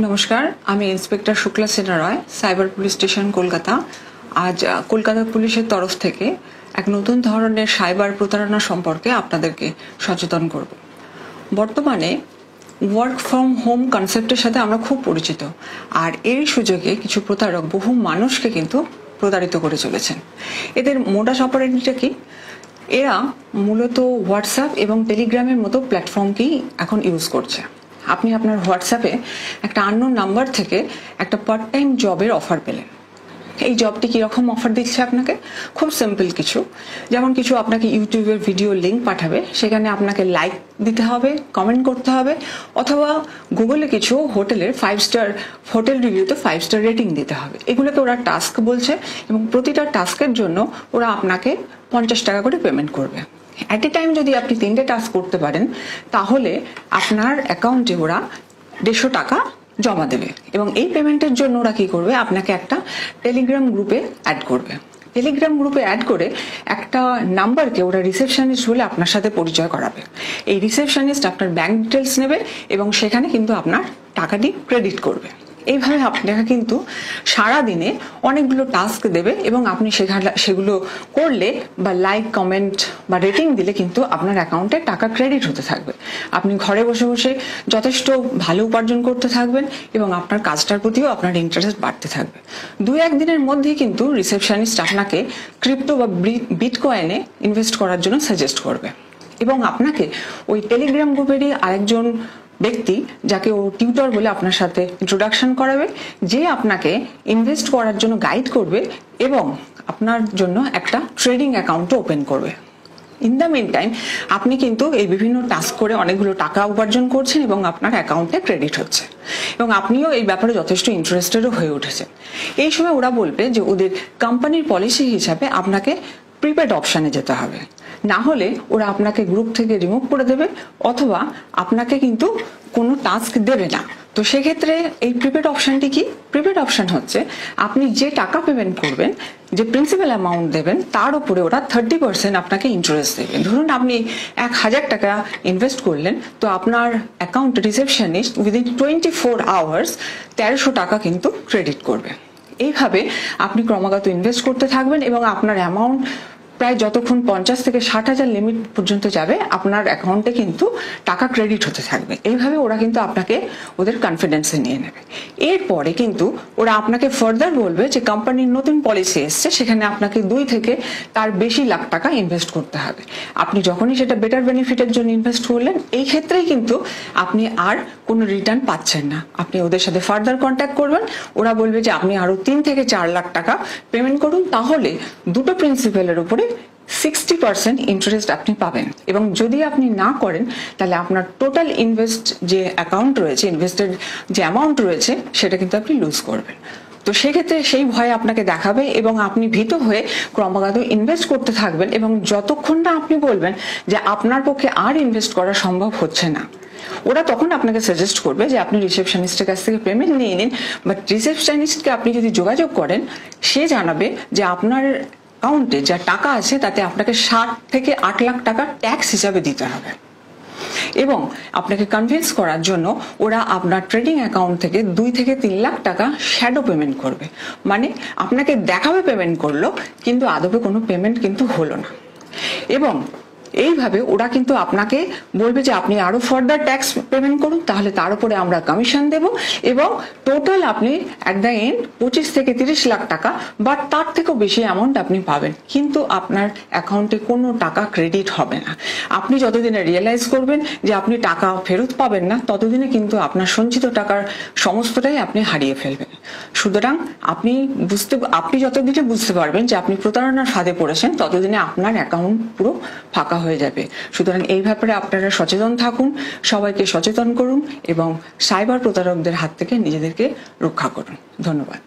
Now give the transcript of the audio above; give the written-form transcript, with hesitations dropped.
নমস্কার, আমি ইন্সপেক্টর শুক্লা সিনহা রয়, cyber police station Kolkata. আজ কলকাতা পুলিশের তরফ থেকে এক নতুন ধরনের সাইবার প্রতারণা সম্পর্কে আপনাদেরকে সচেতন করব। বর্তমানে ওয়ার্ক ফ্রম হোম কনসেপ্টের সাথে আমরা খুব পরিচিত, আর এই সুযোগে কিছু প্রতারক বহু মানুষকে কিন্তু প্রতারিত করে চলেছেন। এদের মোডাস অপারেন্ডিটা কি? এরা মূলত হোয়াটসঅ্যাপ এবং টেলিগ্রামের মতো প্ল্যাটফর্মকেই এখন ইউজ করছে। আপনি আপনার হোয়াটসঅ্যাপে একটা আননোন নাম্বার থেকে একটা পার্ট টাইম জবের অফার পেলেন। এই জবটি কীরকম অফার দিচ্ছে আপনাকে? খুব সিম্পল কিছু, যেমন কিছু আপনাকে ইউটিউবের ভিডিও লিঙ্ক পাঠাবে, সেখানে আপনাকে লাইক দিতে হবে, কমেন্ট করতে হবে, অথবা গুগলে কিছু হোটেলের 5 স্টার হোটেল রিভিউতে 5 স্টার রেটিং দিতে হবে। এগুলোকে ওরা টাস্ক বলছে এবং প্রতিটা টাস্কের জন্য ওরা আপনাকে 50 টাকা করে পেমেন্ট করবে। অ্যাট এ টাইম যদি আপনি 3টে টাস্ক করতে পারেন, তাহলে আপনার অ্যাকাউন্টে ওরা 150 টাকা জমা দেবে এবং এই পেমেন্টের জন্য ওরা কি করবে, আপনাকে একটা টেলিগ্রাম গ্রুপে অ্যাড করবে। টেলিগ্রাম গ্রুপে অ্যাড করে একটা নাম্বারকে ওরা রিসেপশনিস্ট বলে আপনার সাথে পরিচয় করাবে। এই রিসেপশনিস্ট আপনার ব্যাংক ডিটেলস নেবে এবং সেখানে কিন্তু আপনার টাকাটি ক্রেডিট করবে। এইভাবে আপনাকে কিন্তু সারাদিনে অনেকগুলো টাস্ক দেবে এবং আপনি সেগুলো করলে বা লাইক, কমেন্ট বা রেটিং দিলে কিন্তু আপনার অ্যাকাউন্টে টাকা ক্রেডিট হতে থাকবে। আপনি ঘরে বসে বসে যথেষ্ট ভালো উপার্জন করতে থাকবেন এবং আপনার কাজটার প্রতিও আপনার ইন্টারেস্ট বাড়তে থাকবে। 2-1 দিনের মধ্যেই কিন্তু রিসেপশনিস্ট আপনাকে ক্রিপ্টো বা বিটকয়েনে ইনভেস্ট করার জন্য সাজেস্ট করবে এবং আপনাকে ওই টেলিগ্রাম গ্রুপেরই আরেকজন ব্যক্তি, যাকে ও টিউটর বলে আপনার সাথে ইন্ট্রোডাকশন করাবে, যে আপনাকে ইনভেস্ট করার জন্য গাইড করবে এবং আপনার জন্য একটা ট্রেডিং অ্যাকাউন্টও ওপেন করবে। ইন দ্য মিন টাইম আপনি কিন্তু এই বিভিন্ন টাস্ক করে অনেকগুলো টাকা উপার্জন করছেন এবং আপনার অ্যাকাউন্টে ক্রেডিট হচ্ছে এবং আপনিও এই ব্যাপারে যথেষ্ট ইন্টারেস্টেডও হয়ে উঠেছেন। এই সময় ওরা বলবে যে ওদের কোম্পানির পলিসি হিসাবে আপনাকে প্রিপেড অপশানে যেতে হবে, না হলে ওরা আপনাকে গ্রুপ থেকে রিমুভ করে দেবে অথবা আপনাকে কিন্তু কোনো টাস্ক দেবে না। তো সেক্ষেত্রে এই প্রিপেড অপশানটি কি? প্রিপেড অপশান হচ্ছে আপনি যে টাকা পেমেন্ট করবেন, যে প্রিন্সিপাল অ্যামাউন্ট দেবেন, তার উপরে ওরা 30% আপনাকে ইন্টারেস্ট দেবে। ধরুন আপনি 1000 টাকা ইনভেস্ট করলেন, তো আপনার অ্যাকাউন্ট রিসেপশনিস্ট উইদিন 24 আওয়ার্স 1300 টাকা কিন্তু ক্রেডিট করবে। এইভাবে আপনি ক্রমাগত ইনভেস্ট করতে থাকবেন এবং আপনার অ্যামাউন্ট প্রায় যতক্ষণ 50 থেকে 60,000 লিমিট পর্যন্ত যাবে, আপনার অ্যাকাউন্টে কিন্তু টাকা ক্রেডিট হতে থাকবে। এইভাবে ওরা কিন্তু আপনাকে ওদের কনফিডেন্সে নিয়ে নেবে। এরপরে কিন্তু ওরা আপনাকে ফার্দার বলবে যে কোম্পানির নতুন পলিসি এসছে, সেখানে আপনাকে 2 থেকে তার বেশি লাখ টাকা ইনভেস্ট করতে হবে। আপনি যখনই সেটা বেটার বেনিফিটের জন্য ইনভেস্ট করলেন, এই ক্ষেত্রেই কিন্তু আপনি আর কোনো রিটার্ন পাচ্ছেন না। আপনি ওদের সাথে ফার্দার কন্ট্যাক্ট করবেন, ওরা বলবে যে আপনি আরো 3 থেকে 4 লাখ টাকা পেমেন্ট করুন, তাহলে দুটো প্রিন্সিপালের উপরে 60% ইন্টারেস্ট আপনি পাবেন। এবং যদি আপনি না করেন, তাহলে আপনার টোটাল ইনভেস্ট যে অ্যাকাউন্ট রয়েছে, ইনভেস্টেড যে অ্যামাউন্ট রয়েছে, সেটা কিন্তু আপনি লুজ করবেন। তো সেক্ষেত্রে সেই ভয় আপনাকে দেখাবে এবং আপনি ভীত হয়ে ক্রমাগত ইনভেস্ট করতে থাকবেন এবং যতক্ষণ না আপনি বলবেন যে আপনার পক্ষে আর ইনভেস্ট করা সম্ভব হচ্ছে না, ওরা তখন আপনাকে সাজেস্ট করবে যে আপনি রিসেপশনিস্টের কাছ থেকে পেমেন্ট নিয়ে নিন। বাট রিসেপশনিস্টকে আপনি যদি যোগাযোগ করেন, সে জানাবে যে আপনার অ্যাকাউন্টে যা টাকা আছে তাতে আপনাকে 7 থেকে 8 লাখ টাকা ট্যাক্স হিসাবে দিতে হবে এবং আপনাকে কনভিন্স করার জন্য ওরা আপনার ট্রেডিং অ্যাকাউন্ট থেকে 2 থেকে 3 লাখ টাকা শ্যাডো পেমেন্ট করবে। মানে আপনাকে দেখাবে পেমেন্ট করলো, কিন্তু আদপে কোনো পেমেন্ট কিন্তু হলো না। এবং এইভাবে ওরা কিন্তু আপনাকে বলবে যে আপনি আরো ফার্দার ট্যাক্স পেমেন্ট করুন, তাহলে তার উপরে আমরা কমিশন দেব এবং টোটাল আপনি অ্যাট দ্য এন্ড 25 থেকে 30 লাখ টাকা বা তার থেকেও বেশি অ্যামাউন্ট আপনি পাবেন, কিন্তু আপনার অ্যাকাউন্টে কোনো টাকা ক্রেডিট হবে না। আপনি যতদিনে রিয়েলাইজ করবেন যে আপনি টাকা ফেরত পাবেন না, ততদিনে কিন্তু আপনার সঞ্চিত টাকার সমস্তটাই আপনি হারিয়ে ফেলবেন। সুতরাং আপনি যতদিনে বুঝতে পারবেন যে আপনি প্রতারণার ফাঁদে পড়েছেন, ততদিনে আপনার অ্যাকাউন্ট পুরো ফাঁকা হয়ে যাবে। সুতরাং এই ব্যাপারে আপনারা সচেতন থাকুন, সবাইকে সচেতন করুন এবং সাইবার প্রতারকদের হাত থেকে নিজেদেরকে রক্ষা করুন। ধন্যবাদ।